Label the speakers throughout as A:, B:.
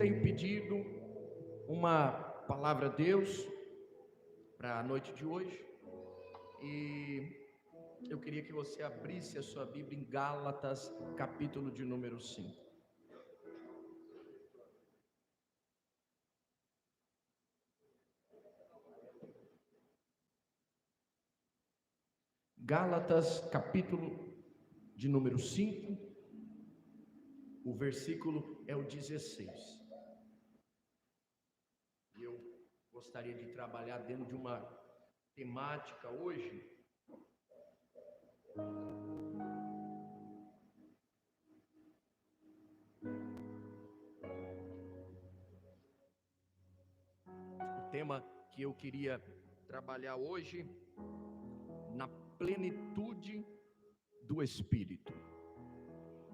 A: tem pedido uma palavra a Deus para a noite de hoje, e eu queria que você abrisse a sua Bíblia em Gálatas, capítulo de número 5. Gálatas, capítulo de número 5, o versículo é o 16. E eu gostaria de trabalhar dentro de uma temática hoje. O tema que eu queria trabalhar hoje, na plenitude do Espírito.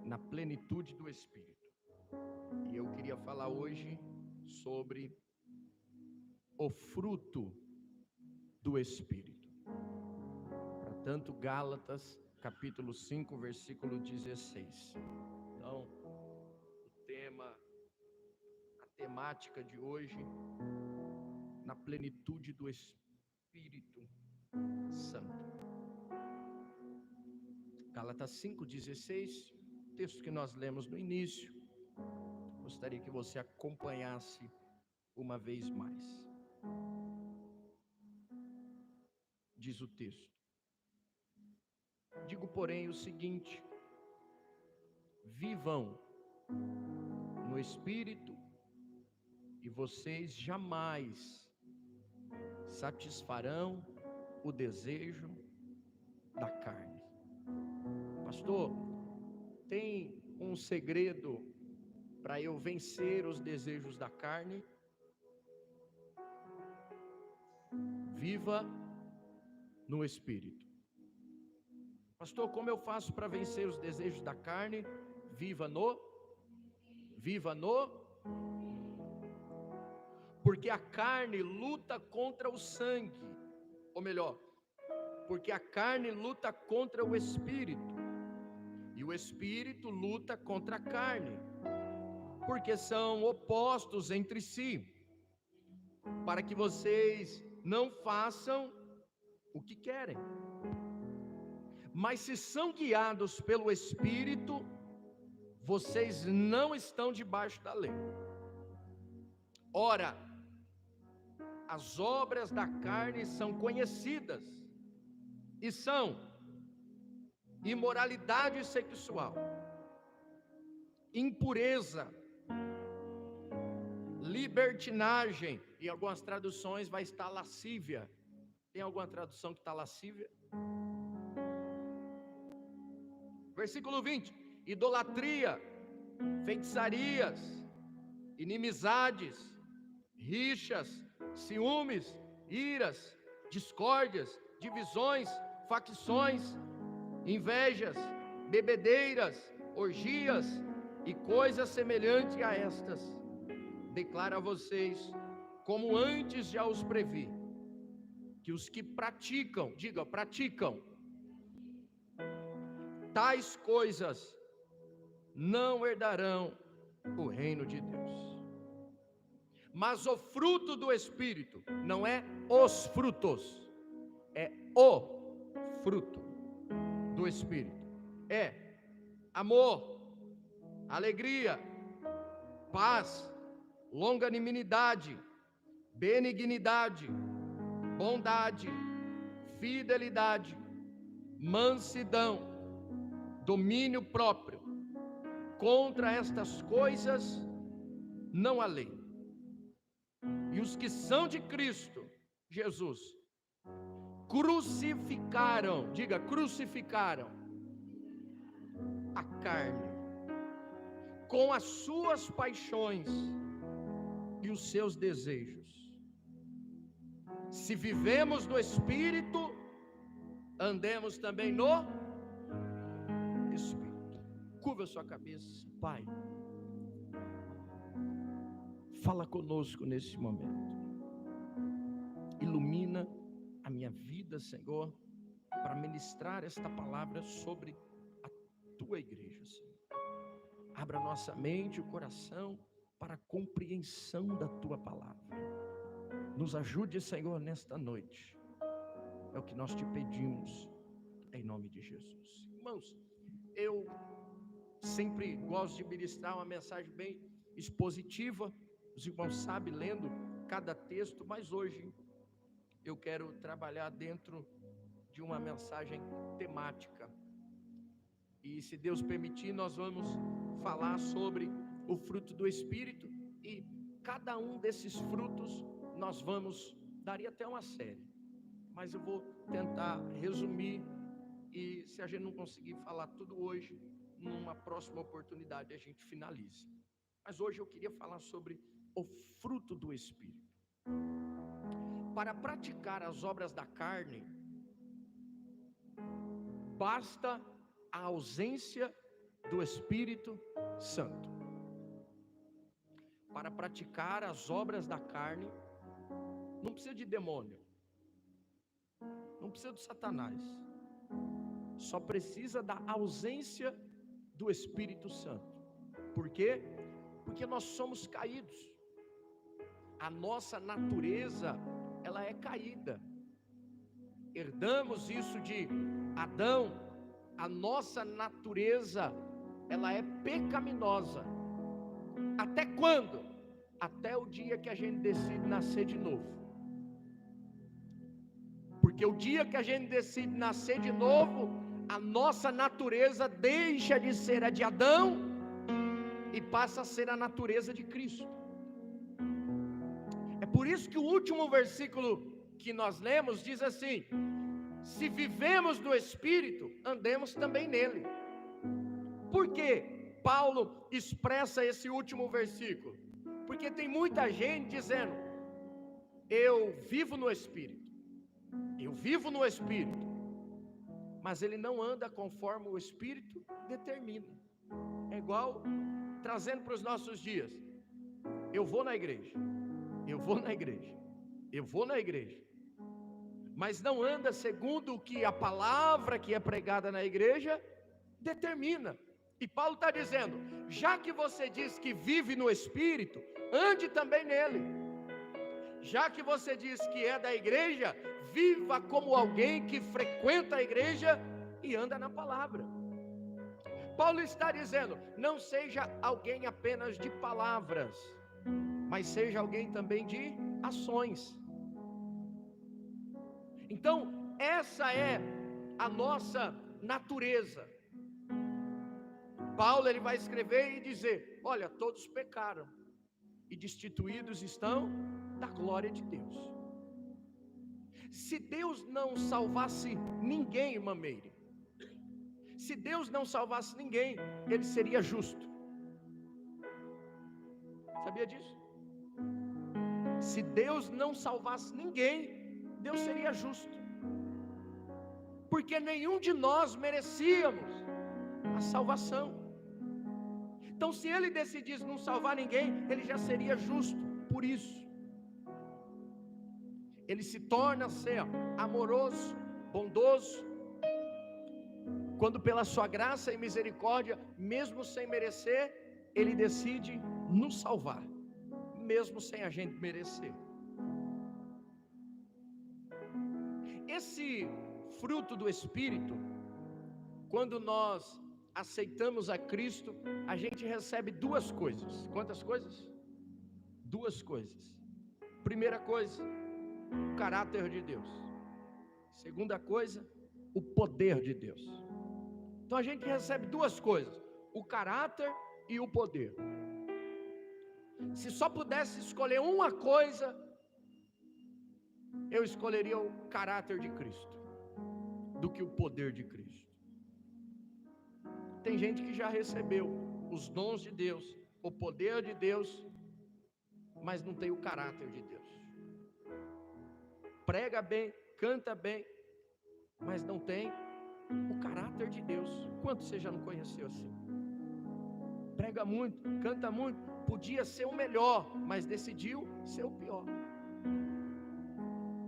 A: Na plenitude do Espírito. E eu queria falar hoje sobre o fruto do Espírito. Portanto, Gálatas, capítulo 5, versículo 16. Então, o tema, a temática de hoje, na plenitude do Espírito Santo. Gálatas 5:16, texto que nós lemos no início. Gostaria que você acompanhasse uma vez mais. Diz o texto: digo, porém, o seguinte: vivam no Espírito, e vocês jamais satisfarão o desejo da carne. Pastor, tem um segredo para eu vencer os desejos da carne? Viva no Espírito. Pastor, como eu faço para vencer os desejos da carne? Viva no. Porque a carne luta contra o sangue, ou melhor, porque a carne luta contra o Espírito, e o Espírito luta contra a carne, porque são opostos entre si, para que vocês não façam o que querem. Mas se são guiados pelo Espírito, vocês não estão debaixo da lei. Ora, as obras da carne são conhecidas, e são imoralidade sexual, impureza, libertinagem, e algumas traduções vai estar lascívia. Tem alguma tradução que está lascívia? Versículo 20: idolatria, feitiçarias, inimizades, rixas, ciúmes, iras, discórdias, divisões, facções, invejas, bebedeiras, orgias e coisas semelhantes a estas. Declaro a vocês, como antes já os previ, que os que praticam, diga, praticam tais coisas não herdarão o reino de Deus. Mas o fruto do Espírito não é os frutos, é o fruto do Espírito. É amor, alegria, paz, longanimidade, benignidade, bondade, fidelidade, mansidão, domínio próprio. Contra estas coisas não há lei. E os que são de Cristo Jesus crucificaram, diga, crucificaram a carne com as suas paixões e os seus desejos. Se vivemos no Espírito, andemos também no Espírito. Curva a sua cabeça. Pai, fala conosco nesse momento. Ilumina a minha vida, Senhor, para ministrar esta palavra sobre a tua igreja, Senhor. Abra nossa mente e o coração para a compreensão da tua palavra. Nos ajude, Senhor, nesta noite. É o que nós te pedimos, em nome de Jesus. Irmãos, eu sempre gosto de ministrar uma mensagem bem expositiva. Os irmãos sabem, lendo cada texto, mas hoje eu quero trabalhar dentro de uma mensagem temática. E se Deus permitir, nós vamos falar sobre o fruto do Espírito, e cada um desses frutos nós vamos, daria até uma série, mas eu vou tentar resumir, e se a gente não conseguir falar tudo hoje, numa próxima oportunidade a gente finaliza. Mas hoje eu queria falar sobre o fruto do Espírito. Para praticar as obras da carne, basta a ausência do Espírito Santo. Para praticar as obras da carne, não precisa de demônio, não precisa de Satanás, só precisa da ausência do Espírito Santo. Por quê? Porque nós somos caídos. A nossa natureza, ela é caída. Herdamos isso de Adão. A nossa natureza, ela é pecaminosa. Até quando? Até o dia que a gente decide nascer de novo. Porque o dia que a gente decide nascer de novo, a nossa natureza deixa de ser a de Adão e passa a ser a natureza de Cristo. É por isso que o último versículo que nós lemos diz assim: se vivemos no Espírito, andemos também nele. Por que Paulo expressa esse último versículo? Porque tem muita gente dizendo: eu vivo no Espírito, eu vivo no Espírito, mas ele não anda conforme o Espírito determina. É igual, trazendo para os nossos dias: eu vou na igreja, eu vou na igreja, eu vou na igreja, mas não anda segundo o que a palavra que é pregada na igreja determina. E Paulo está dizendo: já que você diz que vive no Espírito, ande também nele. Já que você diz que é da igreja, viva como alguém que frequenta a igreja e anda na palavra. Paulo está dizendo: não seja alguém apenas de palavras, mas seja alguém também de ações. Então, essa é a nossa natureza. Paulo, ele vai escrever e dizer: olha, todos pecaram e destituídos estão da glória de Deus. Se Deus não salvasse ninguém, irmã Meire, se Deus não salvasse ninguém, ele seria justo. Sabia disso? Se Deus não salvasse ninguém, Deus seria justo, porque nenhum de nós merecíamos a salvação. Então, se ele decidisse não salvar ninguém, ele já seria justo. Por isso, ele se torna ser amoroso, bondoso, quando pela sua graça e misericórdia, mesmo sem merecer, ele decide nos salvar, mesmo sem a gente merecer. Esse fruto do Espírito, quando nós aceitamos a Cristo, a gente recebe duas coisas. Quantas coisas? Duas coisas. Primeira coisa, o caráter de Deus. Segunda coisa, o poder de Deus. Então a gente recebe duas coisas: o caráter e o poder. Se só pudesse escolher uma coisa, eu escolheria o caráter de Cristo do que o poder de Cristo. Tem gente que já recebeu os dons de Deus, o poder de Deus, mas não tem o caráter de Deus. Prega bem, canta bem, mas não tem o caráter de Deus. Quanto você já não conheceu assim? Prega muito, canta muito, podia ser o melhor, mas decidiu ser o pior.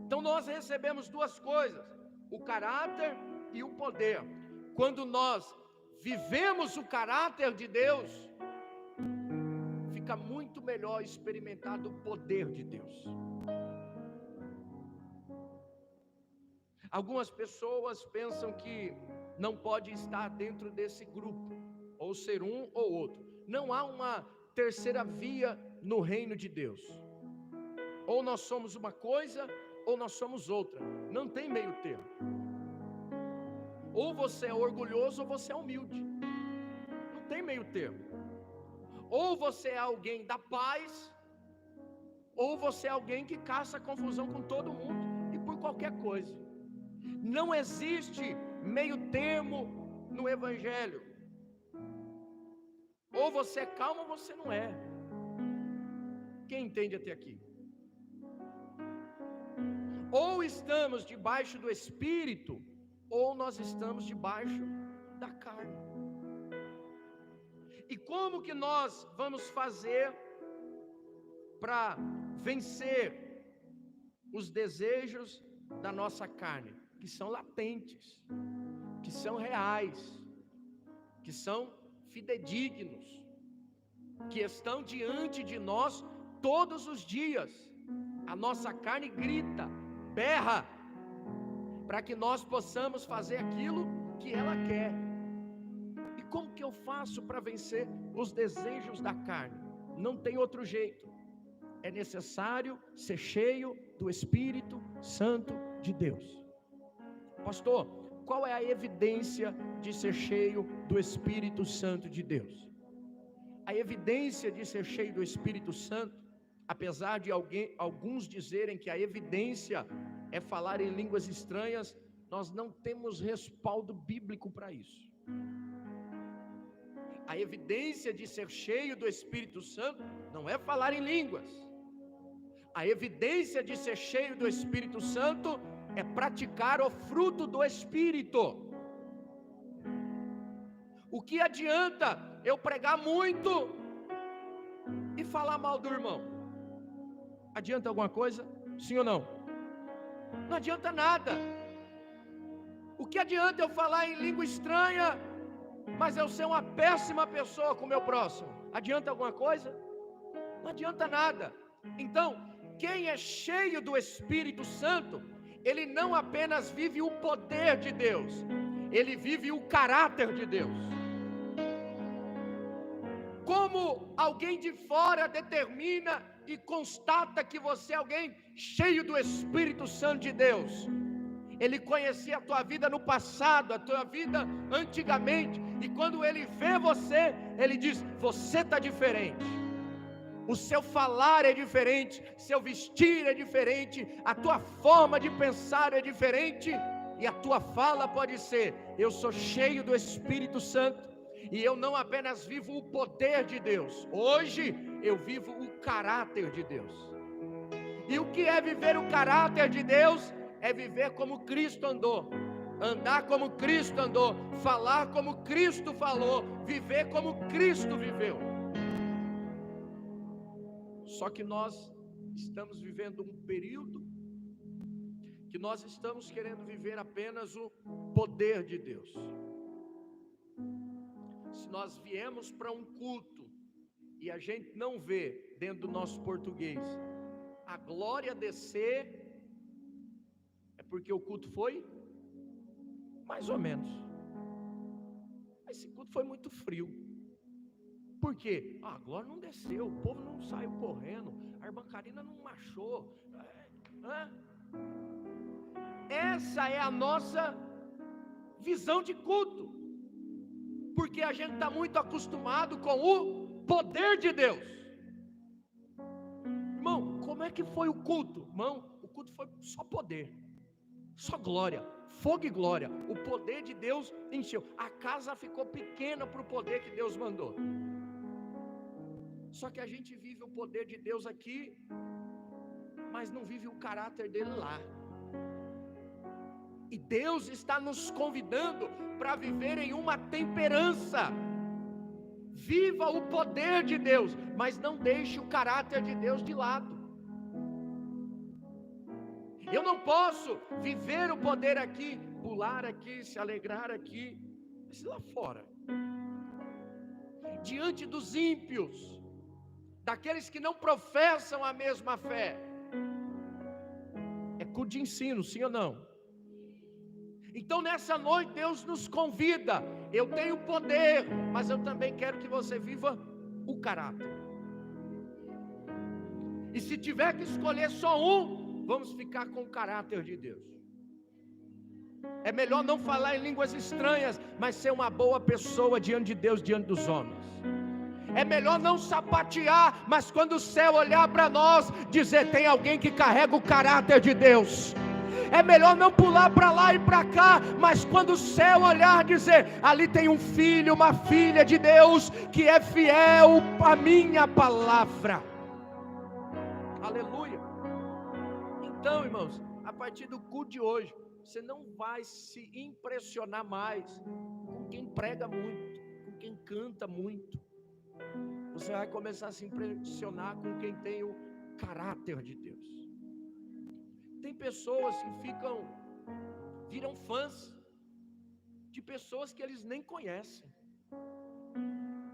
A: Então nós recebemos duas coisas: o caráter e o poder. Quando nós vivemos o caráter de Deus, fica fica muito melhor experimentar do poder de Deus. Algumas pessoas pensam que não pode estar dentro desse grupo, ou ser um ou outro. Não há uma terceira via no reino de Deus. Ou nós somos uma coisa, ou nós somos outra. Não tem meio termo. Ou você é orgulhoso, ou você é humilde. Não tem meio termo. Ou você é alguém da paz, ou você é alguém que caça confusão com todo mundo e por qualquer coisa. Não existe meio termo no Evangelho. Ou você é calmo ou você não é. Quem entende até aqui? Ou estamos debaixo do Espírito, ou nós estamos debaixo da carne. E como que nós vamos fazer para vencer os desejos da nossa carne, que são latentes, que são reais, que são fidedignos, que estão diante de nós todos os dias? A nossa carne grita, berra, para que nós possamos fazer aquilo que ela quer. E como que eu faço para vencer os desejos da carne? Não tem outro jeito. É necessário ser cheio do Espírito Santo de Deus. Pastor, qual é a evidência de ser cheio do Espírito Santo de Deus? A evidência de ser cheio do Espírito Santo, apesar de alguns dizerem que a evidência é falar em línguas estranhas, nós não temos respaldo bíblico para isso. A evidência de ser cheio do Espírito Santo não é falar em línguas. A evidência de ser cheio do Espírito Santo é praticar o fruto do Espírito. O que adianta eu pregar muito e falar mal do irmão? Adianta alguma coisa? Sim ou não? Não adianta nada. O que adianta eu falar em língua estranha, mas eu ser uma péssima pessoa com o meu próximo? Adianta alguma coisa? Não adianta nada. Então, quem é cheio do Espírito Santo, ele não apenas vive o poder de Deus, ele vive o caráter de Deus. Como alguém de fora determina e constata que você é alguém cheio do Espírito Santo de Deus? Ele conhecia a tua vida no passado, a tua vida antigamente, e quando ele vê você, ele diz: você está diferente. O seu falar é diferente, seu vestir é diferente, a tua forma de pensar é diferente, e a tua fala pode ser: eu sou cheio do Espírito Santo, e eu não apenas vivo o poder de Deus, hoje eu vivo o caráter de Deus. E o que é viver o caráter de Deus? É viver como Cristo andou, andar como Cristo andou, falar como Cristo falou, viver como Cristo viveu. Só que nós estamos vivendo um período que nós estamos querendo viver apenas o poder de Deus. Se nós viemos para um culto e a gente não vê dentro do nosso português a glória descer, é porque o culto foi mais ou menos. Esse culto foi muito frio. Por quê? A glória não desceu, o povo não saiu correndo, a irmã Karina não marchou. Essa é a nossa visão de culto, porque a gente está muito acostumado com o poder de Deus. Irmão, como é que foi o culto? Irmão, o culto foi só poder, só glória, fogo e glória. O poder de Deus encheu, a casa ficou pequena para o poder que Deus mandou. Só que a gente vive o poder de Deus aqui, mas não vive o caráter dele lá. E Deus está nos convidando para viver em uma temperança. Viva o poder de Deus, mas não deixe o caráter de Deus de lado. Eu não posso viver o poder aqui, pular aqui, se alegrar aqui, mas lá fora, diante dos ímpios, daqueles que não professam a mesma fé. É culto de ensino, sim ou não? Então nessa noite Deus nos convida. Eu tenho poder, mas eu também quero que você viva o caráter. E se tiver que escolher só um, vamos ficar com o caráter de Deus. É melhor não falar em línguas estranhas, mas ser uma boa pessoa diante de Deus, diante dos homens. É melhor não sapatear, mas quando o céu olhar para nós, dizer: tem alguém que carrega o caráter de Deus. É melhor não pular para lá e para cá, mas quando o céu olhar, dizer: ali tem um filho, uma filha de Deus, que é fiel à minha palavra. Aleluia. Então, irmãos, a partir do culto de hoje, você não vai se impressionar mais com quem prega muito, com quem canta muito. Você vai começar a se impressionar com quem tem o caráter de Deus. Tem pessoas que viram fãs de pessoas que eles nem conhecem,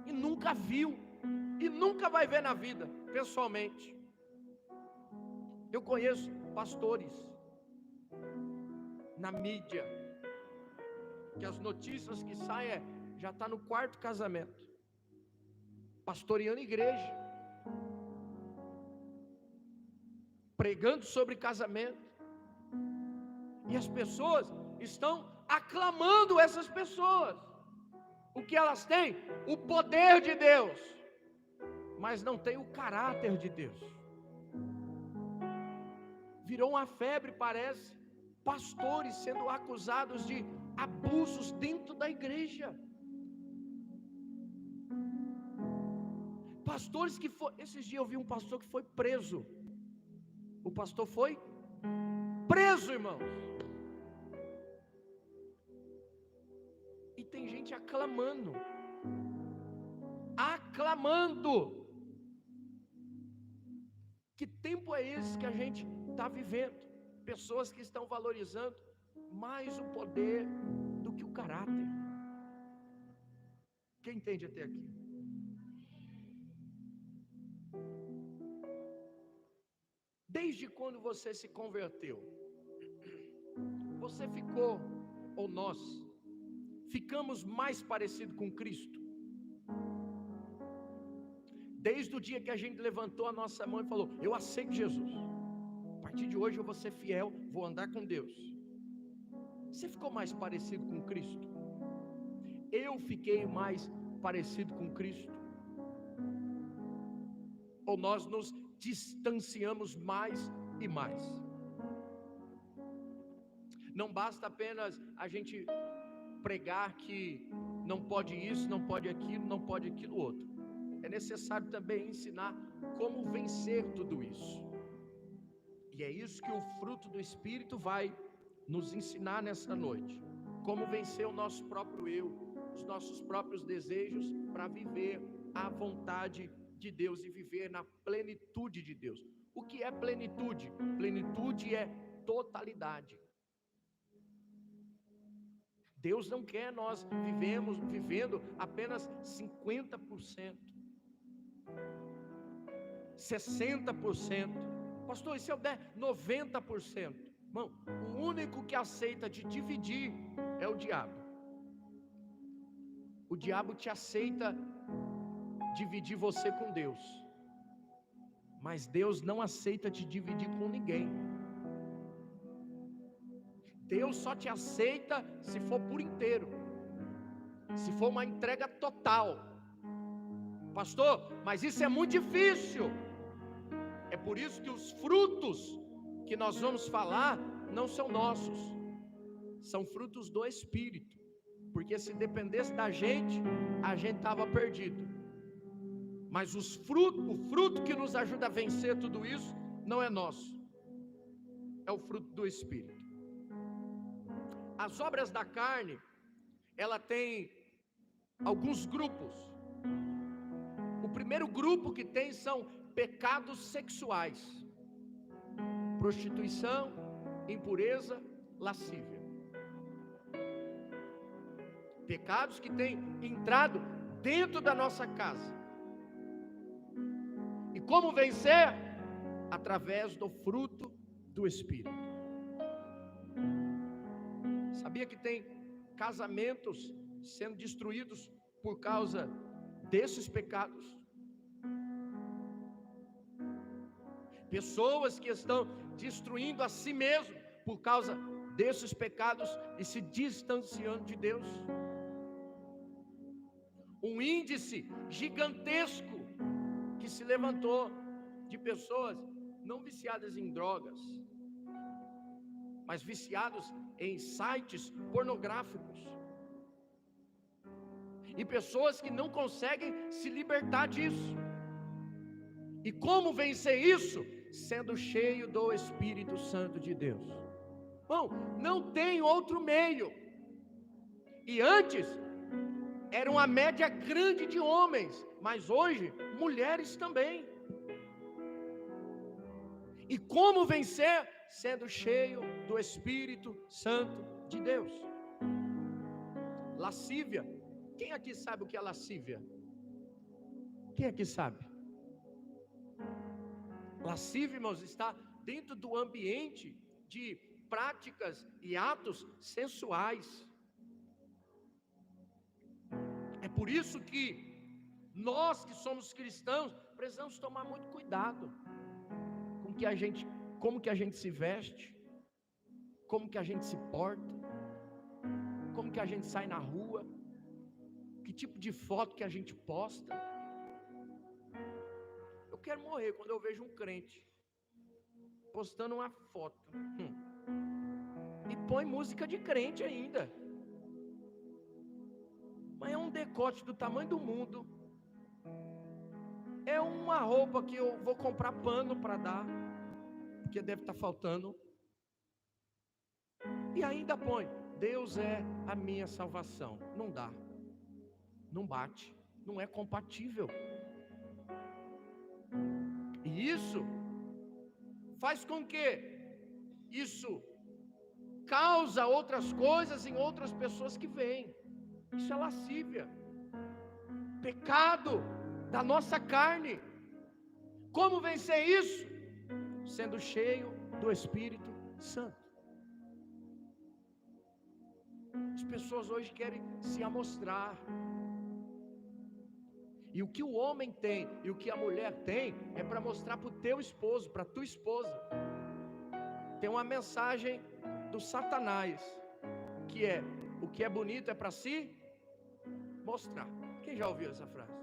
A: e nunca viu, e nunca vai ver na vida, pessoalmente. Eu conheço pastores na mídia, que as notícias que saem já está no 4º casamento, pastoreando igreja, pregando sobre casamento, e as pessoas estão aclamando essas pessoas. O que elas têm? O poder de Deus, mas não tem o caráter de Deus. Virou uma febre, parece, pastores sendo acusados de abusos dentro da igreja. Pastores que foram... Esses dias eu vi um pastor que foi preso. O pastor foi preso, irmãos. E tem gente aclamando. Que tempo é esse que a gente está vivendo? Pessoas que estão valorizando mais o poder do que o caráter. Quem entende até aqui? Desde quando você se converteu, você ficou, ou nós ficamos mais parecidos com Cristo? Desde o dia que a gente levantou a nossa mão e falou: eu aceito Jesus, a partir de hoje eu vou ser fiel, vou andar com Deus. Você ficou mais parecido com Cristo? Eu fiquei mais parecido com Cristo? Ou nós nos distanciamos mais e mais? Não basta apenas a gente pregar que não pode isso, não pode aquilo, não pode aquilo outro. É necessário também ensinar como vencer tudo isso. E é isso que o fruto do Espírito vai nos ensinar nessa noite. Como vencer o nosso próprio eu, os nossos próprios desejos, para viver a vontade de Deus e viver na plenitude de Deus. O que é plenitude? Plenitude é totalidade. Deus não quer nós vivendo apenas 50%, 60%. Pastor, e se eu der 90%? Irmão, o único que aceita te dividir é o diabo. O diabo te aceita dividir você com Deus, mas Deus não aceita te dividir com ninguém. Deus só te aceita se for por inteiro, se for uma entrega total. Pastor, mas isso é muito difícil. É por isso que os frutos que nós vamos falar não são nossos, são frutos do Espírito. Porque se dependesse da gente, a gente estava perdido. Mas o fruto que nos ajuda a vencer tudo isso, não é nosso, é o fruto do Espírito. As obras da carne, ela tem alguns grupos. O primeiro grupo que tem são pecados sexuais: prostituição, impureza, lascívia. Pecados que têm entrado dentro da nossa casa. Como vencer? Através do fruto do Espírito. Sabia que tem casamentos sendo destruídos por causa desses pecados? Pessoas que estão destruindo a si mesmo por causa desses pecados e se distanciando de Deus. Um índice gigantesco que se levantou de pessoas não viciadas em drogas, mas viciados em sites pornográficos. E pessoas que não conseguem se libertar disso. E como vencer isso? Sendo cheio do Espírito Santo de Deus. Bom, não tem outro meio. E antes, era uma média grande de homens, mas hoje, mulheres também. E como vencer? Sendo cheio do Espírito Santo de Deus. Lascívia. Quem aqui sabe o que é lascívia? Quem aqui sabe? Lascívia, irmãos, está dentro do ambiente de práticas e atos sensuais. É por isso que nós que somos cristãos precisamos tomar muito cuidado com como que a gente se veste, como que a gente se porta, como que a gente sai na rua, que tipo de foto que a gente posta. Eu quero morrer quando eu vejo um crente postando uma foto e põe música de crente ainda, mas é um decote do tamanho do mundo, é uma roupa que eu vou comprar pano para dar, porque deve estar faltando, e ainda põe: Deus é a minha salvação. Não dá, não bate, não é compatível. E isso faz com que isso causa outras coisas em outras pessoas que veem. Isso é lascívia, pecado da nossa carne. Como vencer isso? Sendo cheio do Espírito Santo. As pessoas hoje querem se amostrar. E o que o homem tem e o que a mulher tem é para mostrar para o teu esposo, para a tua esposa. Tem uma mensagem do Satanás, que é: o que é bonito é para si mostrar. Quem já ouviu essa frase?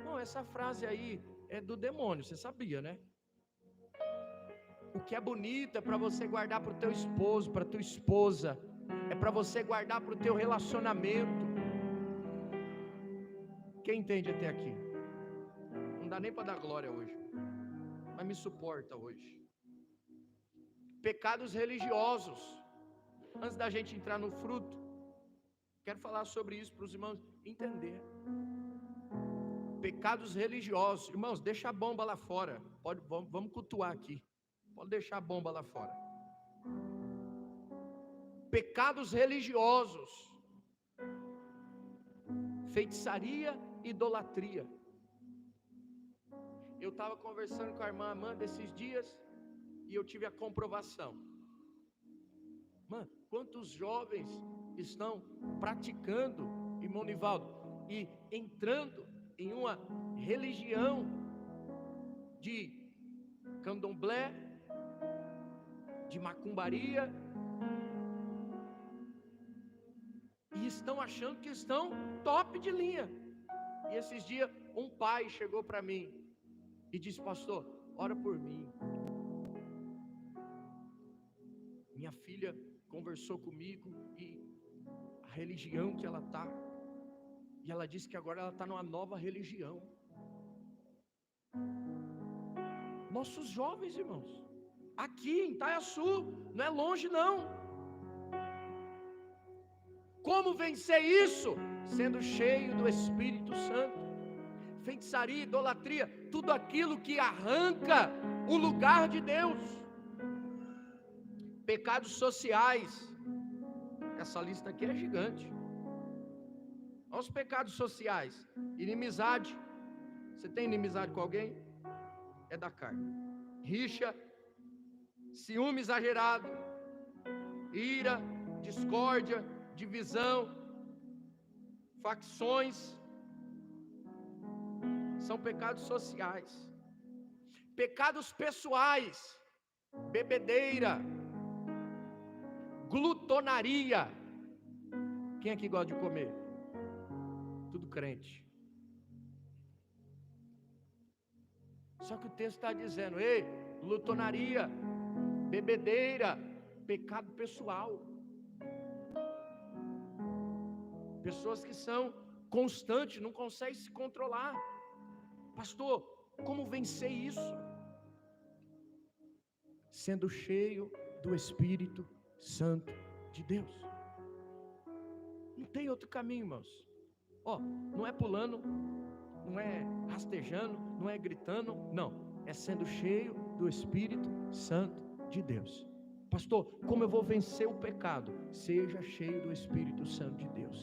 A: Não, essa frase aí é do demônio, você sabia, né? O que é bonito é para você guardar para o teu esposo, para a tua esposa, é para você guardar para o teu relacionamento. Quem entende até aqui? Não dá nem para dar glória hoje, mas me suporta hoje. Pecados religiosos. Antes da gente entrar no fruto, quero falar sobre isso para os irmãos entender. Pecados religiosos. Irmãos, deixa a bomba lá fora. Vamos cultuar aqui. Pode deixar a bomba lá fora. Pecados religiosos. Feitiçaria, idolatria. Eu estava conversando com a irmã Amanda esses dias e eu tive a comprovação. Mano, quantos jovens estão praticando, irmão Nivaldo, e entrando em uma religião de candomblé, de macumbaria, e estão achando que estão top de linha. E esses dias um pai chegou para mim e disse: pastor, ora por mim. Minha filha conversou comigo e a religião que ela está, e ela disse que agora ela está numa nova religião. Nossos jovens, irmãos, aqui em Itaiaçu, não é longe não. Como vencer isso? Sendo cheio do Espírito Santo. Feitiçaria, idolatria, tudo aquilo que arranca o lugar de Deus. Pecados sociais. Essa lista aqui é gigante. Olha os pecados sociais. Inimizade. Você tem inimizade com alguém? é da carne. Rixa, ciúme exagerado, ira, discórdia, divisão, facções, são pecados sociais. Pecados pessoais, bebedeira, glutonaria. Quem aqui gosta de comer? Tudo crente. Só que o texto está dizendo: ei, glutonaria, bebedeira, pecado pessoal. Pessoas que são constantes, não conseguem se controlar. Pastor, como vencer isso? Sendo cheio do Espírito Santo de Deus. Não tem outro caminho, irmãos. Não é pulando, não é rastejando, não é gritando, não. É sendo cheio do Espírito Santo de Deus. Pastor, como eu vou vencer o pecado? Seja cheio do Espírito Santo de Deus.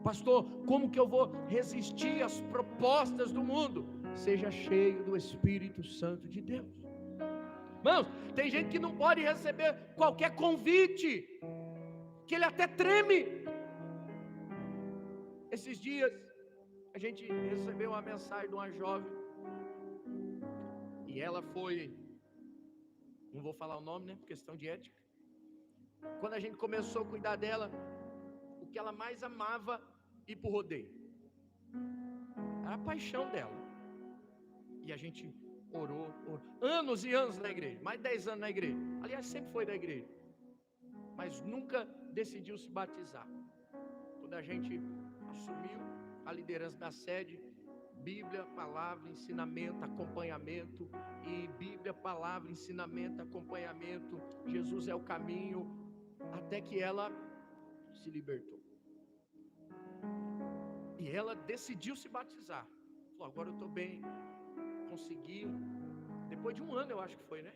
A: Pastor, como que eu vou resistir às propostas do mundo? Seja cheio do Espírito Santo de Deus. Irmãos, tem gente que não pode receber qualquer convite, que ele até treme. Esses dias, a gente recebeu uma mensagem de uma jovem, e ela foi, não vou falar o nome, né, por questão de ética. Quando a gente começou a cuidar dela, o que ela mais amava, ir para o rodeio. Era a paixão dela. E a gente orou, anos e anos na igreja, mais de 10 anos na igreja. Aliás, sempre foi da igreja, mas nunca decidiu se batizar. Quando a gente assumiu a liderança da sede, Bíblia, palavra, ensinamento, acompanhamento, e Bíblia, palavra, ensinamento, acompanhamento, Jesus é o caminho, até que ela se libertou. E ela decidiu se batizar. Falou: agora eu estou bem, consegui. Depois de um ano, eu acho que foi, né?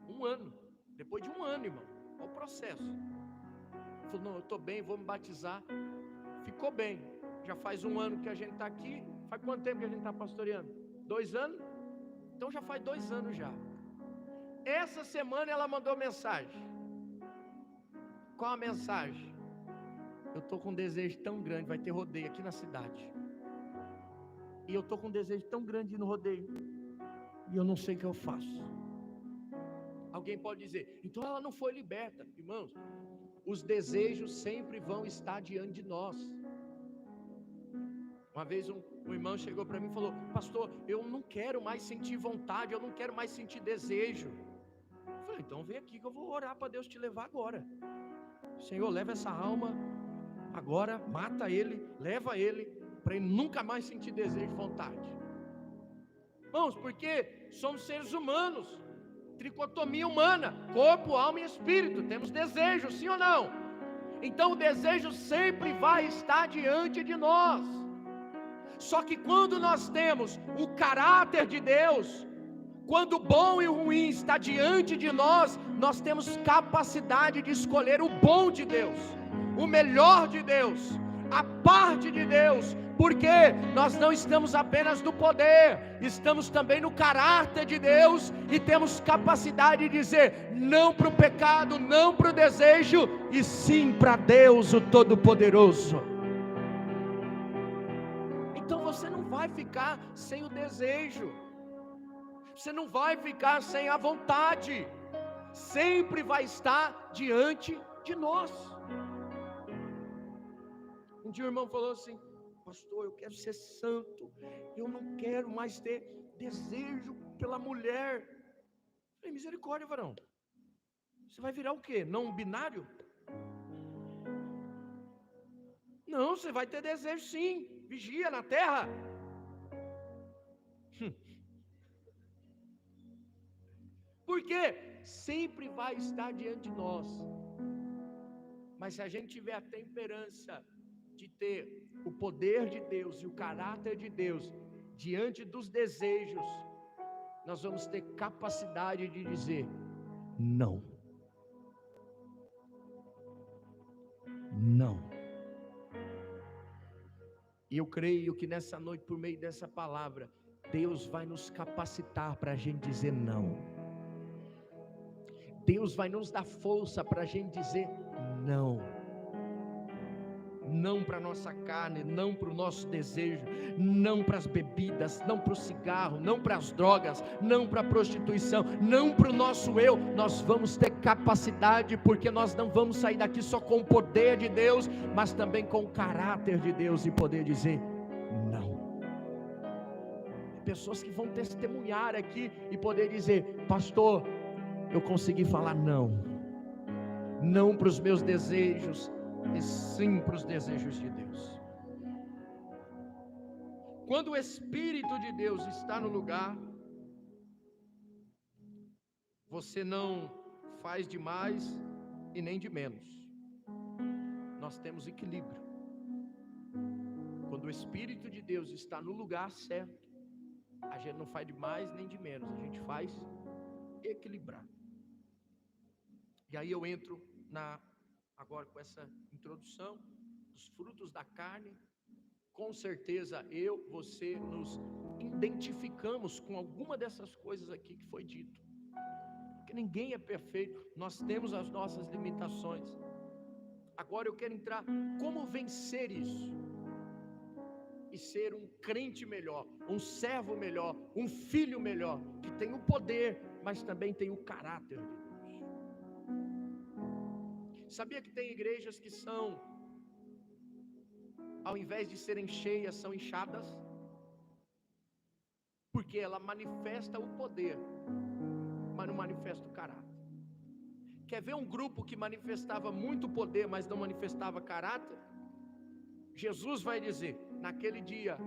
A: Um ano. Depois de um ano, irmão. Olha o processo. Falou: não, eu estou bem, vou me batizar. Ficou bem. Já faz um ano que a gente está aqui. Faz quanto tempo que a gente está pastoreando? 2 anos? Então já faz 2 anos já. Essa semana ela mandou mensagem. Qual a mensagem? Eu estou com um desejo tão grande, vai ter rodeio aqui na cidade. E eu estou com um desejo tão grande de ir no rodeio. E eu não sei o que eu faço. Alguém pode dizer: então ela não foi liberta. Irmãos, os desejos sempre vão estar diante de nós. Uma vez um irmão chegou para mim e falou: pastor, eu não quero mais sentir vontade, eu não quero mais sentir desejo. Eu falei: então vem aqui que eu vou orar para Deus te levar agora. Senhor, leva essa alma agora, mata ele, leva ele, para ele nunca mais sentir desejo e vontade. Irmãos, porque somos seres humanos, tricotomia humana, corpo, alma e espírito, temos desejos, sim ou não? Então o desejo sempre vai estar diante de nós. Só que quando nós temos o caráter de Deus, quando o bom e o ruim está diante de nós, nós temos capacidade de escolher o bom de Deus, o melhor de Deus, a parte de Deus, porque nós não estamos apenas no poder, estamos também no caráter de Deus, e temos capacidade de dizer não para o pecado, não para o desejo, e sim para Deus o Todo-Poderoso. Então você não vai ficar sem o desejo, você não vai ficar sem a vontade, sempre vai estar diante de nós. Um dia o irmão falou assim: pastor, eu quero ser santo, eu não quero mais ter desejo pela mulher. Eu falei: misericórdia, varão, você vai virar o quê? Não binário? Não, você vai ter desejo sim, vigia na terra. Porque sempre vai estar diante de nós. Mas se a gente tiver a temperança de ter o poder de Deus e o caráter de Deus diante dos desejos, nós vamos ter capacidade de dizer não. Não. E eu creio que nessa noite, por meio dessa palavra, Deus vai nos capacitar para a gente dizer não. Deus vai nos dar força para a gente dizer não. Não para a nossa carne, não para o nosso desejo, não para as bebidas, não para o cigarro, não para as drogas, não para a prostituição, não para o nosso eu. Nós vamos ter capacidade, porque nós não vamos sair daqui só com o poder de Deus, mas também com o caráter de Deus, e poder dizer não. Pessoas que vão testemunhar aqui e poder dizer: pastor, eu consegui falar não. Não para os meus desejos, e sim para os desejos de Deus. Quando o Espírito de Deus está no lugar, você não faz de mais e nem de menos. Nós temos equilíbrio. Quando o Espírito de Deus está no lugar certo, a gente não faz de mais nem de menos, a gente faz equilibrado. E aí eu entro agora com essa introdução dos frutos da carne. Com certeza você nos identificamos com alguma dessas coisas aqui que foi dito, porque ninguém é perfeito, nós temos as nossas limitações. Agora eu quero entrar como vencer isso e ser um crente melhor, um servo melhor, um filho melhor, que tem o poder, mas também tem o caráter de Deus. Sabia que tem igrejas que são, ao invés de serem cheias, são inchadas? Porque ela manifesta o poder, mas não manifesta o caráter. Quer ver um grupo que manifestava muito poder, mas não manifestava caráter? Jesus vai dizer: naquele dia,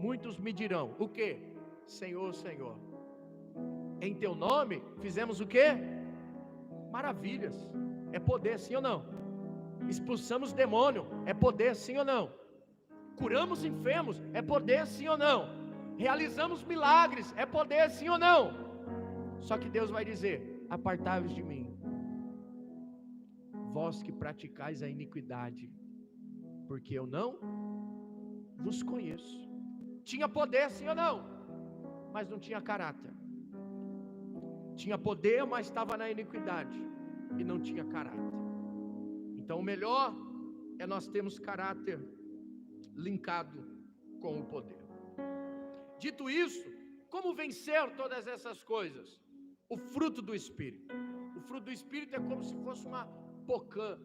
A: muitos me dirão, o quê? Senhor, Senhor, em teu nome fizemos o quê? Maravilhas. É poder, sim ou não? Expulsamos demônio, é poder, sim ou não? Curamos enfermos, é poder, sim ou não? Realizamos milagres, é poder, sim ou não? Só que Deus vai dizer: apartai-vos de mim, vós que praticais a iniquidade, porque eu não vos conheço. Tinha poder, sim ou não? Mas não tinha caráter. Tinha poder, mas estava na iniquidade e não tinha caráter. Então o melhor é nós termos caráter linkado com o poder. Dito isso, como vencer todas essas coisas? O fruto do Espírito. O fruto do Espírito é como se fosse uma pocã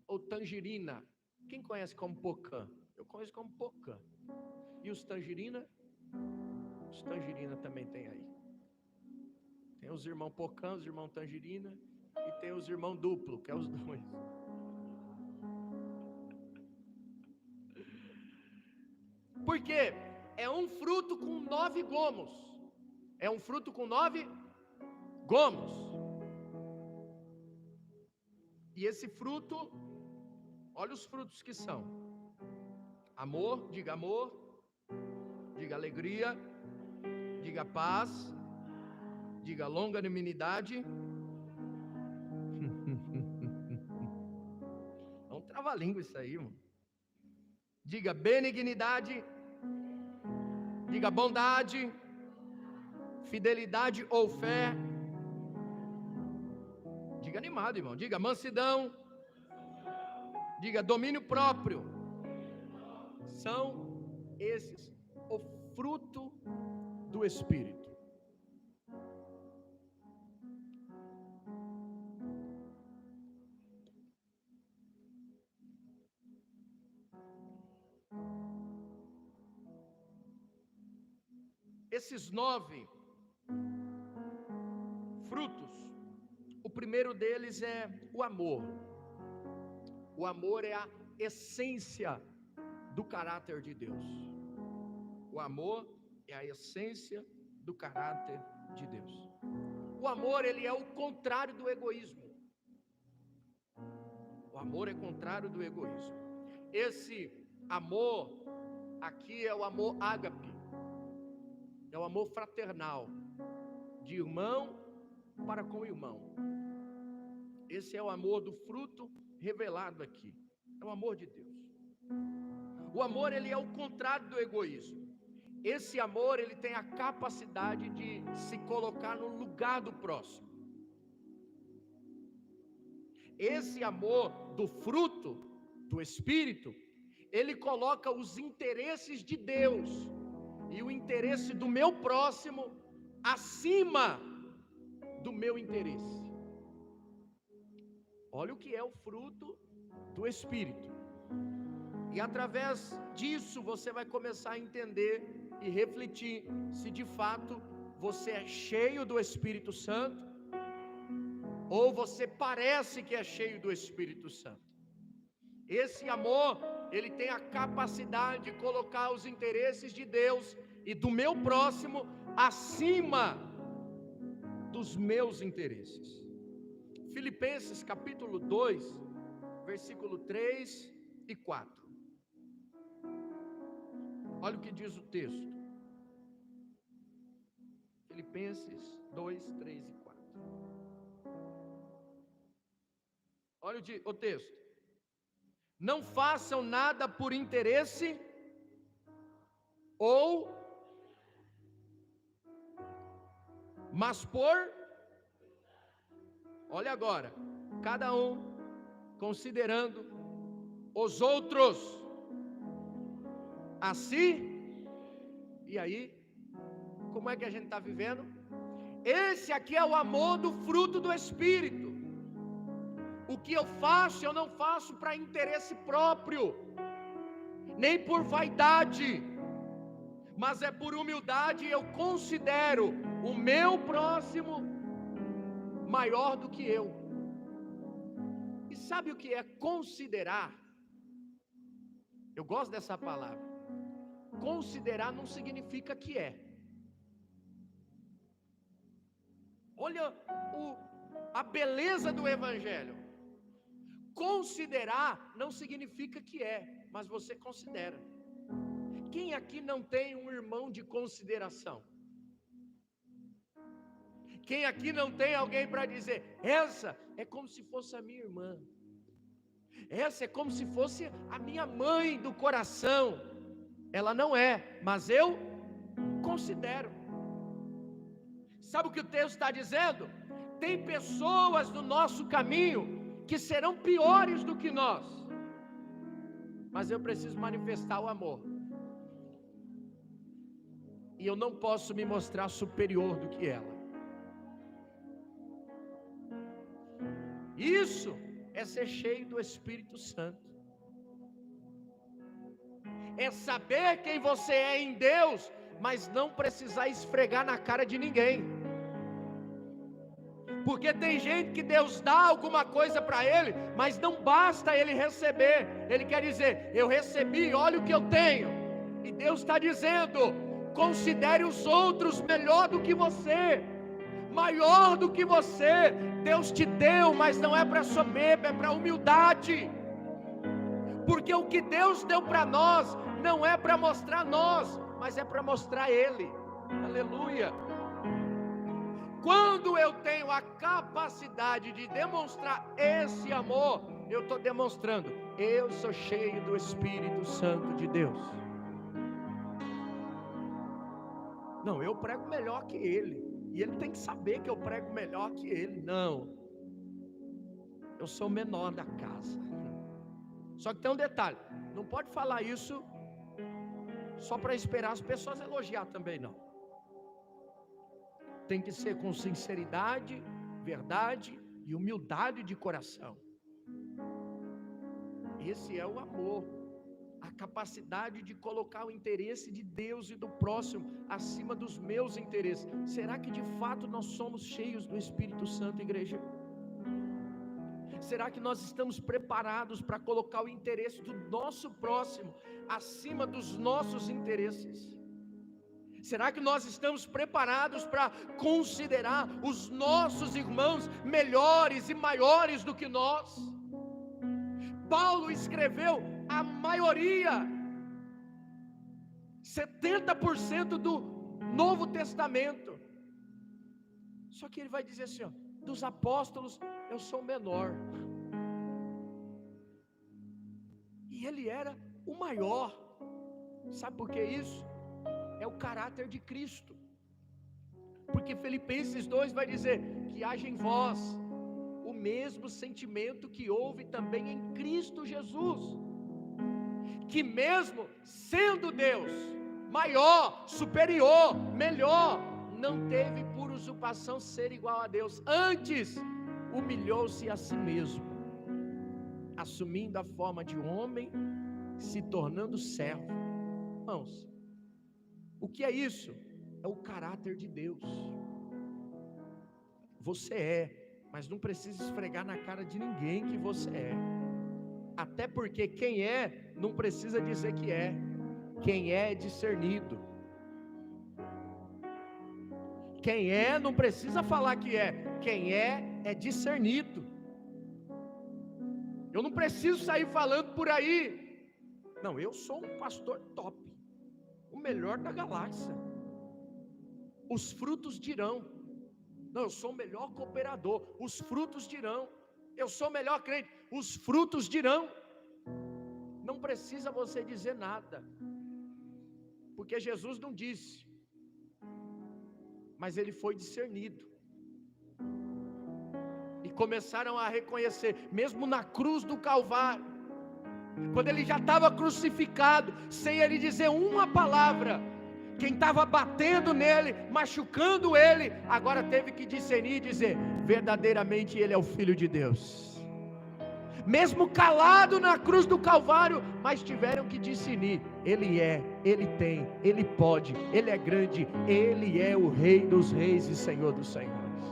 A: ou tangerina. Quem conhece como pocã? Eu conheço como pocã. E os tangerina? Os tangerina também tem aí. Tem os irmãos pocã, os irmãos tangerina, e tem os irmãos duplo, que é os dois. Por quê? É um fruto com 9 gomos. É um fruto com 9 gomos. E esse fruto, olha os frutos que são: amor, diga alegria, diga paz, diga longanimidade. É um trava-língua isso aí, irmão. Diga benignidade, diga bondade, fidelidade ou fé. Diga animado, irmão. Diga mansidão, diga domínio próprio. São esses o fruto do Espírito. Esses 9 frutos, o primeiro deles é o amor. O amor é a essência do caráter de Deus. O amor é a essência do caráter de Deus. O amor, ele é o contrário do egoísmo. O amor é contrário do egoísmo. Esse amor aqui é o amor ágape. É o amor fraternal, de irmão para com irmão. Esse é o amor do fruto revelado aqui. É o amor de Deus. O amor, ele é o contrário do egoísmo. Esse amor, ele tem a capacidade de se colocar no lugar do próximo. Esse amor do fruto do Espírito, ele coloca os interesses de Deus e o interesse do meu próximo acima do meu interesse. Olha o que é o fruto do Espírito. E através disso você vai começar a entender e refletir se de fato você é cheio do Espírito Santo ou você parece que é cheio do Espírito Santo. Esse amor, ele tem a capacidade de colocar os interesses de Deus e do meu próximo acima dos meus interesses. Filipenses capítulo 2, versículo 3 e 4. Olha o que diz o texto. Filipenses 2, 3 e 4. Olha o texto. Não façam nada por interesse ou, mas por, olha agora, cada um considerando os outros a si. E aí, como é que a gente está vivendo? Esse aqui é o amor do fruto do Espírito. O que eu faço, eu não faço para interesse próprio, nem por vaidade, mas é por humildade. Eu considero o meu próximo maior do que eu. E sabe o que é considerar? Eu gosto dessa palavra. Considerar não significa que é. Olha a beleza do Evangelho. Considerar não significa que é, mas você considera. Quem aqui não tem um irmão de consideração? Quem aqui não tem alguém para dizer, essa é como se fosse a minha irmã, essa é como se fosse a minha mãe do coração? Ela não é, mas eu considero. Sabe o que o texto está dizendo? Tem pessoas no nosso caminho que serão piores do que nós, mas eu preciso manifestar o amor, e eu não posso me mostrar superior do que ela. Isso é ser cheio do Espírito Santo, é saber quem você é em Deus, mas não precisar esfregar na cara de ninguém. Porque tem gente que Deus dá alguma coisa para ele, mas não basta ele receber. Ele quer dizer, eu recebi, olha o que eu tenho. E Deus está dizendo, considere os outros melhor do que você, maior do que você. Deus te deu, mas não é para soberba, é para humildade. Porque o que Deus deu para nós, não é para mostrar nós, mas é para mostrar Ele. Aleluia. Quando eu tenho a capacidade de demonstrar esse amor, eu estou demonstrando, eu sou cheio do Espírito Santo de Deus. Não, eu prego melhor que ele, e ele tem que saber que eu prego melhor que ele. Não, eu sou o menor da casa. Só que tem um detalhe, não pode falar isso só para esperar as pessoas elogiar também, não. Tem que ser com sinceridade, verdade e humildade de coração. Esse é o amor, a capacidade de colocar o interesse de Deus e do próximo acima dos meus interesses. Será que de fato nós somos cheios do Espírito Santo, igreja? Será que nós estamos preparados para colocar o interesse do nosso próximo acima dos nossos interesses? Será que nós estamos preparados para considerar os nossos irmãos melhores e maiores do que nós? Paulo escreveu a maioria, 70% do Novo Testamento. Só que ele vai dizer assim, ó, dos apóstolos eu sou o menor. E ele era o maior. Sabe por que isso? é o caráter de Cristo. Porque Filipenses 2 vai dizer que haja em vós o mesmo sentimento que houve também em Cristo Jesus, que mesmo sendo Deus, maior, superior, melhor, não teve por usurpação ser igual a Deus, antes humilhou-se a si mesmo, assumindo a forma de homem, se tornando servo. Irmãos, o que é isso? É o caráter de Deus. Você mas não precisa esfregar na cara de ninguém que você é. Até porque quem não precisa dizer que é. Quem é discernido. Quem não precisa falar que é. Quem é discernido. Eu não preciso sair falando por aí. Não, eu sou um pastor top. O melhor da galáxia. Os frutos dirão. Não, eu sou o melhor cooperador. Os frutos dirão. Eu sou o melhor crente. Os frutos dirão. Não precisa você dizer nada. Porque Jesus não disse. Mas ele foi discernido. E começaram a reconhecer, mesmo na cruz do Calvário, quando ele já estava crucificado, sem ele dizer uma palavra, quem estava batendo nele, machucando ele, agora teve que discernir e dizer: verdadeiramente ele é o Filho de Deus. Mesmo calado na cruz do Calvário, mas tiveram que discernir: ele ele tem, ele pode, ele é grande, ele é o Rei dos Reis e Senhor dos Senhores.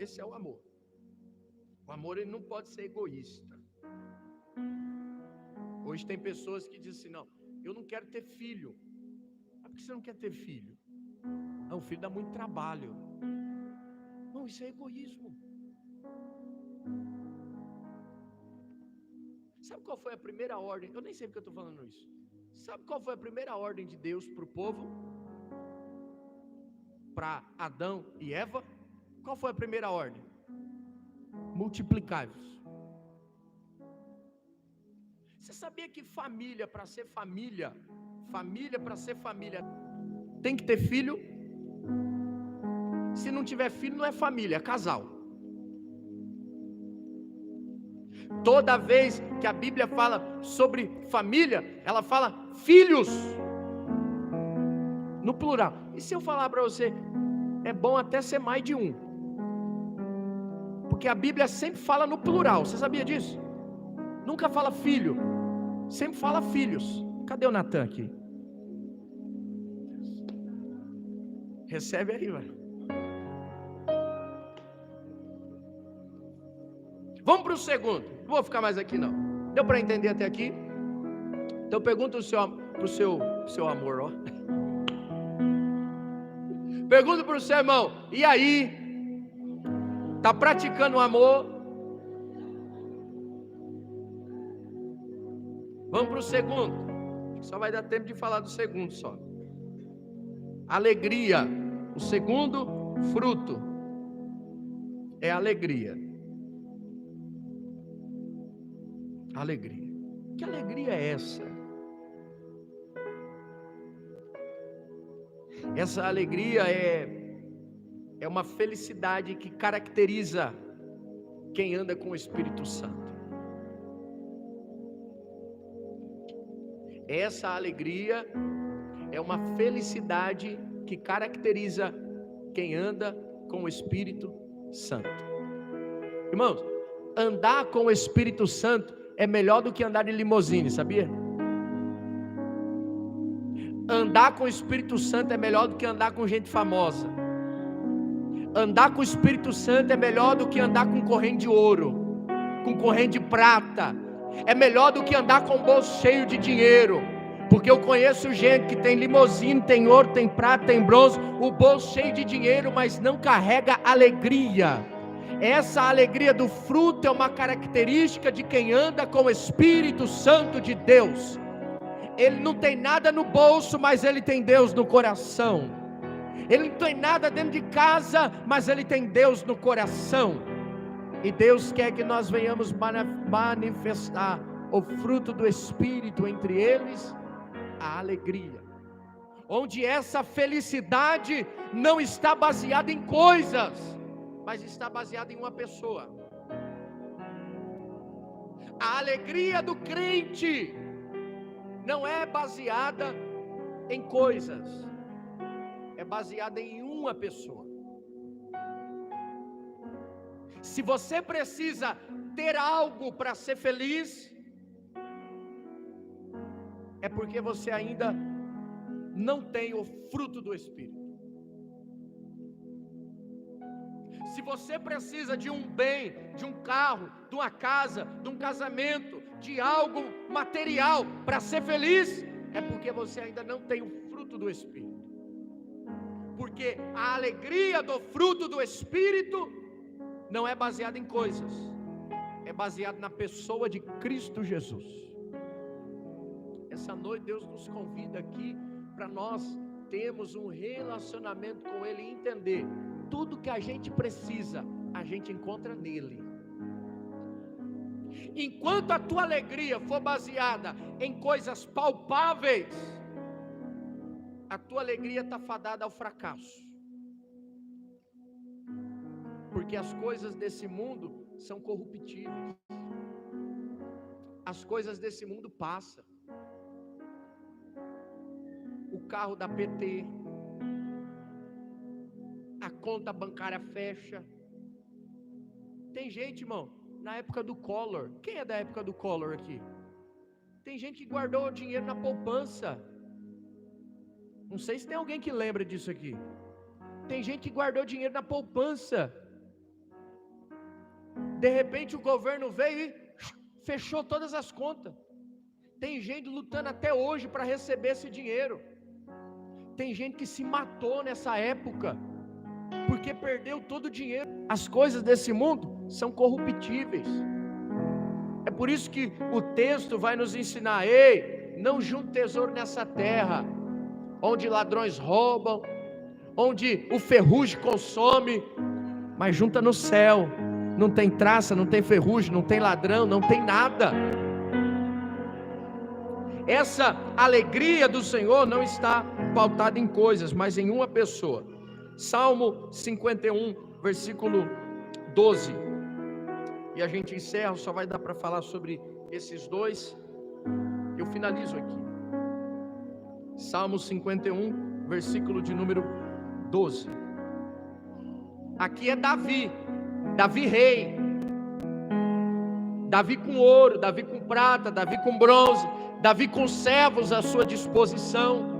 A: Esse é o amor. O amor, ele não pode ser egoísta. Hoje tem pessoas que dizem assim: não, eu não quero ter filho. Mas por que você não quer ter filho? Não, o filho dá muito trabalho. Não, isso é egoísmo. Sabe qual foi a primeira ordem? Eu nem sei porque eu estou falando isso. Sabe qual foi a primeira ordem de Deus para o povo? Para Adão e Eva? Qual foi a primeira ordem? Multiplicai-vos. Você sabia que família para ser família para ser família, tem que ter filho? Se não tiver filho, não é família, é casal. Toda vez que a Bíblia fala sobre família, ela fala filhos, no plural. E se eu falar para você, é bom até ser mais de um, porque a Bíblia sempre fala no plural, você sabia disso? Nunca fala filho, sempre fala filhos. Cadê o Natan aqui? Recebe aí, velho. Vamos para o segundo. Não vou ficar mais aqui não. Deu para entender até aqui? Então pergunta pro seu amor, ó. Pergunta para o seu irmão: e aí? Tá praticando o amor? Vamos para o segundo. Só vai dar tempo de falar do segundo só. Alegria. O segundo fruto é alegria. Alegria. Que alegria é essa? Essa alegria é uma felicidade que caracteriza quem anda com o Espírito Santo. Essa alegria é uma felicidade que caracteriza quem anda com o Espírito Santo. Irmãos, andar com o Espírito Santo é melhor do que andar de limusine, sabia? Andar com o Espírito Santo é melhor do que andar com gente famosa. Andar com o Espírito Santo é melhor do que andar com corrente de ouro, com corrente de prata. É melhor do que andar com o bolso cheio de dinheiro. Porque eu conheço gente que tem limusine, tem ouro, tem prata, tem bronze, o bolso cheio de dinheiro, mas não carrega alegria. Essa alegria do fruto é uma característica de quem anda com o Espírito Santo de Deus. Ele não tem nada no bolso, mas ele tem Deus no coração. Ele não tem nada dentro de casa, mas ele tem Deus no coração. E Deus quer que nós venhamos manifestar o fruto do Espírito, entre eles a alegria. Onde essa felicidade não está baseada em coisas, mas está baseada em uma pessoa. A alegria do crente não é baseada em coisas, é baseada em uma pessoa. Se você precisa ter algo para ser feliz, é porque você ainda não tem o fruto do Espírito. Se você precisa de um bem, de um carro, de uma casa, de um casamento, de algo material para ser feliz, é porque você ainda não tem o fruto do Espírito. Porque a alegria do fruto do Espírito não é baseada em coisas, é baseada na pessoa de Cristo Jesus. Essa noite Deus nos convida aqui para nós termos um relacionamento com Ele e entender tudo que a gente precisa, a gente encontra nele. Enquanto a tua alegria for baseada em coisas palpáveis, a tua alegria está fadada ao fracasso. Porque as coisas desse mundo são corruptíveis. As coisas desse mundo passam. O carro da PT, a conta bancária fecha. Tem gente, irmão, na época do Collor. Quem é da época do Collor aqui? Tem gente que guardou o dinheiro na poupança. Não sei se tem alguém que lembra disso aqui. Tem gente que guardou dinheiro na poupança. De repente o governo veio e fechou todas as contas. Tem gente lutando até hoje para receber esse dinheiro. Tem gente que se matou nessa época, porque perdeu todo o dinheiro. As coisas desse mundo são corruptíveis. É por isso que o texto vai nos ensinar: ei, não junte tesouro nessa terra, onde ladrões roubam, onde o ferrugem consome, mas junta no céu. Não tem traça, não tem ferrugem, não tem ladrão, não tem nada. Essa alegria do Senhor não está pautada em coisas, mas em uma pessoa. Salmo 51, versículo 12. E a gente encerra, só vai dar para falar sobre esses dois. Eu finalizo aqui. Salmo 51, versículo de número 12. Aqui é Davi. Davi rei. Davi com ouro, Davi com prata, Davi com bronze, Davi com servos à sua disposição.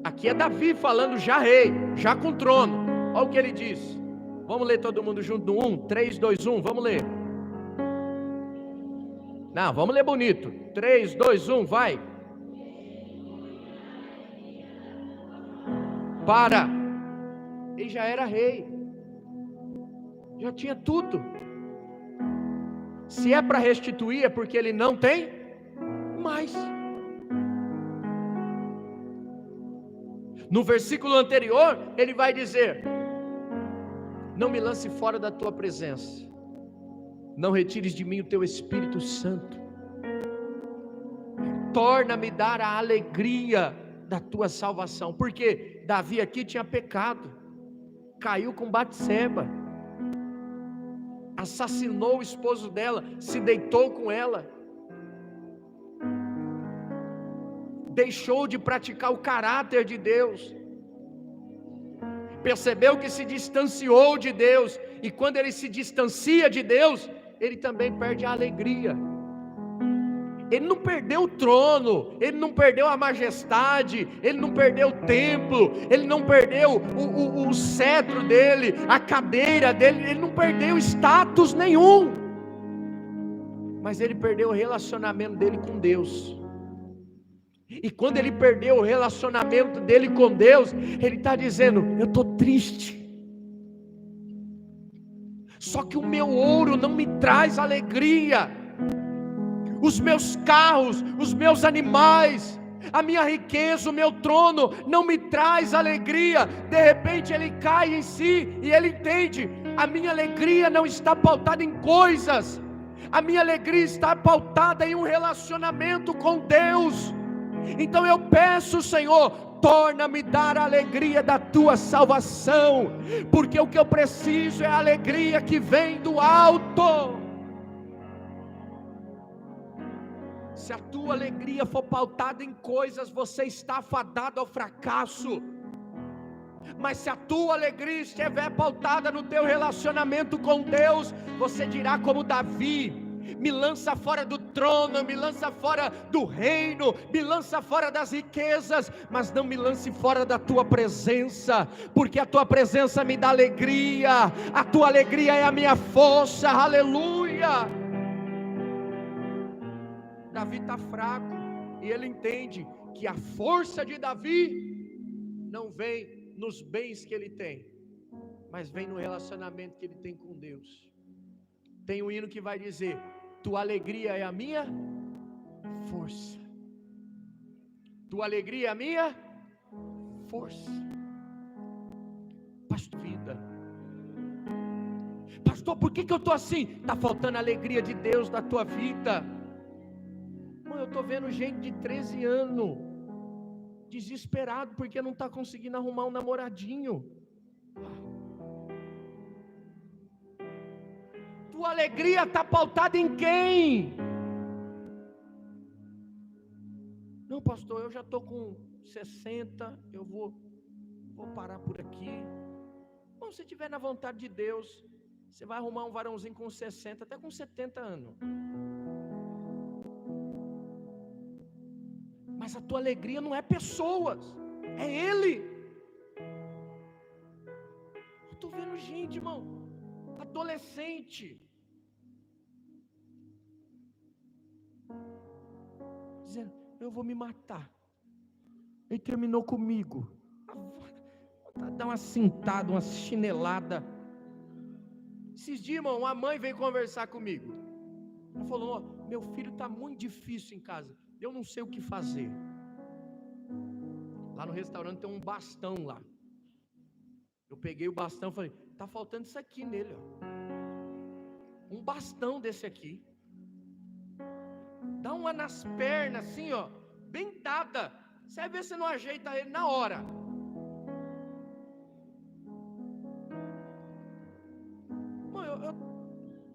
A: Aqui é Davi falando já rei, já com trono. Olha o que ele diz. Vamos ler todo mundo junto no 1, 3, 2, 1, vamos ler. Não, vamos ler bonito. 3, 2, 1, vai. Para. Ele já era rei. Já tinha tudo. Se é para restituir, é porque ele não tem mais. No versículo anterior, ele vai dizer: não me lance fora da tua presença, não retires de mim o teu Espírito Santo, torna-me dar a alegria da tua salvação. Porque Davi aqui tinha pecado, caiu com Batseba, assassinou o esposo dela, se deitou com ela, deixou de praticar o caráter de Deus, percebeu que se distanciou de Deus, e quando ele se distancia de Deus, ele também perde a alegria. Ele não perdeu o trono, ele não perdeu a majestade, ele não perdeu o templo, ele não perdeu o cetro dele, a cadeira dele, ele não perdeu status nenhum, mas ele perdeu o relacionamento dele com Deus. E quando ele perdeu o relacionamento dele com Deus, ele está dizendo: eu estou triste, só que o meu ouro não me traz alegria, os meus carros, os meus animais, a minha riqueza, o meu trono não me traz alegria. De repente ele cai em si e ele entende: a minha alegria não está pautada em coisas, A minha alegria está pautada em um relacionamento com Deus. Então eu peço, Senhor, torna-me dar a alegria da tua salvação, porque o que eu preciso é a alegria que vem do alto. Se a tua alegria for pautada em coisas, você está fadado ao fracasso. Mas se a tua alegria estiver pautada no teu relacionamento com Deus, você dirá como Davi: me lança fora do trono, me lança fora do reino, me lança fora das riquezas, mas não me lance fora da tua presença, porque a tua presença me dá alegria, a tua alegria é a minha força. Aleluia. Davi está fraco, e ele entende que a força de Davi não vem nos bens que ele tem, mas vem no relacionamento que ele tem com Deus. Tem um hino que vai dizer: tua alegria é a minha força, tua alegria é a minha força. Pastor, por que eu estou assim? Está faltando a alegria de Deus na tua vida. Eu estou vendo gente de 13 anos desesperado porque não está conseguindo arrumar um namoradinho. Tua alegria está pautada em quem? Não, pastor, eu já estou com 60, eu vou parar por aqui. Bom, se estiver na vontade de Deus, você vai arrumar um varãozinho com 60, até com 70 anos. Mas a tua alegria não é pessoas, é Ele. Eu estou vendo gente, irmão, adolescente, dizendo: eu vou me matar. Ele terminou comigo. Dá uma cintada, uma chinelada. Esses dias, irmão, uma mãe veio conversar comigo. Ela falou: meu filho está muito difícil em casa, eu não sei o que fazer. Lá no restaurante tem um bastão lá. Eu peguei o bastão e falei: está faltando isso aqui nele, ó. Um bastão desse aqui. Dá uma nas pernas assim, ó, bem dada. Você vai ver se não ajeita ele na hora.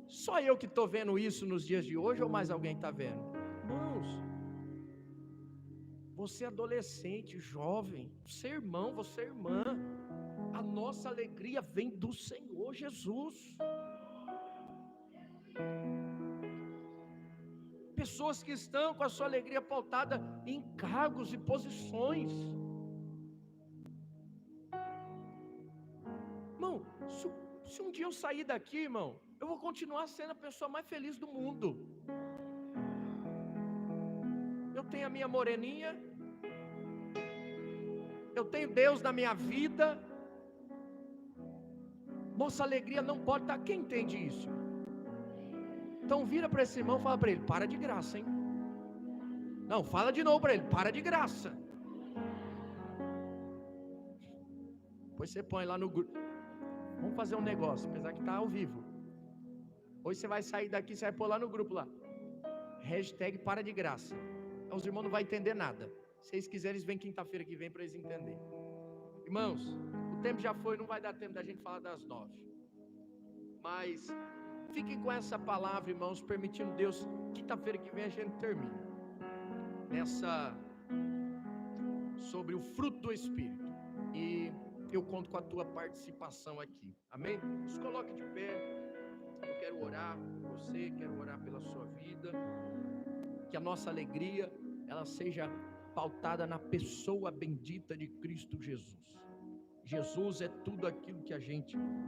A: Só eu que estou vendo isso nos dias de hoje, ou mais alguém está vendo? Irmãos, você adolescente, jovem, você irmão, você irmã, a nossa alegria vem do Senhor Jesus. Pessoas que estão com a sua alegria pautada em cargos e posições. Irmão, se um dia eu sair daqui, irmão, eu vou continuar sendo a pessoa mais feliz do mundo. Eu tenho a minha moreninha, eu tenho Deus na minha vida. Nossa alegria não pode estar. Quem entende isso? Então vira para esse irmão e fala para ele: para de graça, hein? Não, fala de novo para ele: para de graça. Depois você põe lá no grupo. Vamos fazer um negócio, apesar que está ao vivo. Hoje você vai sair daqui, você vai pôr lá no grupo lá: hashtag para de graça. Então os irmãos não vão entender nada. Se vocês quiserem, eles vêm quinta-feira que vem para eles entenderem. Irmãos, o tempo já foi, não vai dar tempo da gente falar das 9. Mas fiquem com essa palavra, irmãos, permitindo Deus, quinta-feira que vem a gente termina sobre o fruto do Espírito. E eu conto com a tua participação aqui. Amém? Se coloque de pé. Eu quero orar por você, quero orar pela sua vida. Que a nossa alegria, ela seja pautada na pessoa bendita de Cristo Jesus. Jesus é tudo aquilo que a gente